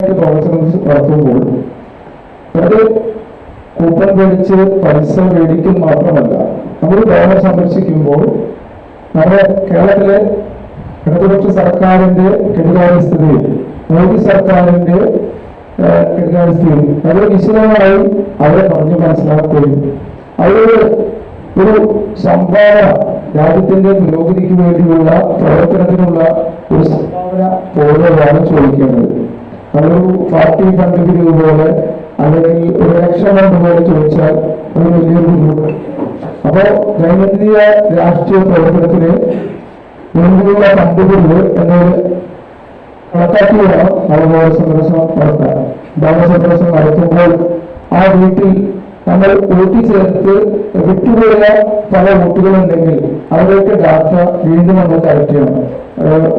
പ്രവർത്തനം നടത്തുമ്പോൾ അത് കൂപ്പൺ മേടിച്ച് പൈസ മേടിക്കും മാത്രമല്ല, നമ്മൾ ഭവനം സന്ദർശിക്കുമ്പോൾ നമ്മുടെ കേരളത്തിലെ ഇടതുപക്ഷ സർക്കാരിന്റെ കെടുകാര്യസ്ഥതയും മോദി സർക്കാരിന്റെ കെടുകാര്യസ്ഥതയും അത് വിശദമായി അവരെ പറഞ്ഞു മനസ്സിലാക്കുകയും അവര് ഒരു സംഭാവന രാജ്യത്തിന്റെ പുരോഗതിക്ക് വേണ്ടിയുള്ള പ്രവർത്തനത്തിനുള്ള ഒരു സംഭാവന പോലെയാണ് ചോദിക്കേണ്ടത്. അതൊരു പാർട്ടി ഫണ്ട് പിരിവ് പോലെ അല്ലെങ്കിൽ ഒരു ഇലക്ഷൻ ഫണ്ട് പോലെ ചോദിച്ചാൽ അത് വലിയൊരു ബുദ്ധിമുട്ട്. അപ്പോ ദൈനംദിന രാഷ്ട്രീയ പ്രവർത്തനത്തിന് വേണ്ടിയുള്ള ഫണ്ട് പിരിവ് എന്നത് കണക്കാക്കി വേണം നവബോധ സന്ദർശനം നടത്താൻ. ഭവന സന്ദർശനം നടത്തുമ്പോൾ ആ വീട്ടിൽ നമ്മൾ വോട്ട് ചേർത്ത് വിട്ടുപോയ പല വോട്ടുകളുണ്ടെങ്കിൽ അവരൊക്കെ ഡാറ്റ വീണ്ടും നമ്മൾ കളക്ട് ചെയ്യണം.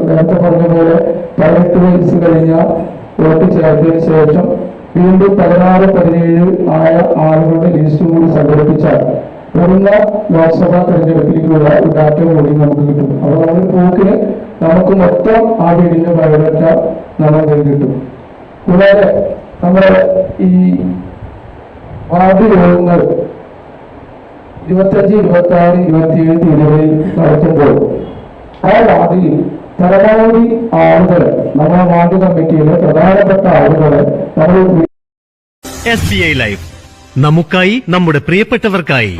നേരത്തെ പറഞ്ഞ പോലെ 18 വയസ്സ് കഴിഞ്ഞ വോട്ട് ചേർത്തതിന് ശേഷം വീണ്ടും 16-17 ആയ ആളുകളുടെ ലിസ്റ്റ് കൂടി സംഘടിപ്പിച്ചാൽ വരുന്ന ലോക്സഭാ തെരഞ്ഞെടുപ്പിലേക്കുള്ള ഒരു ഡാറ്റ കൂടി നമുക്ക് കിട്ടും. അപ്പോൾ നമ്മൾ പോക്കിന് നമുക്ക് മൊത്തം ആ വീടിന്റെ ബയോഡാറ്റ നമുക്ക് കിട്ടും. കൂടാതെ നമ്മുടെ ഈ വാർഡ് യോഗങ്ങൾ 25, 26, 27 തീയതികളിൽ നടത്തുമ്പോൾ ആ വാർഡിൽ പരമാവധി ആളുകളെ നമ്മുടെ വാർഡ് കമ്മിറ്റിയിലെ പ്രധാനപ്പെട്ട ആളുകളെ നമ്മൾ SBI ലൈഫ് നമുക്കായി നമ്മുടെ പ്രിയപ്പെട്ടവർക്കായി.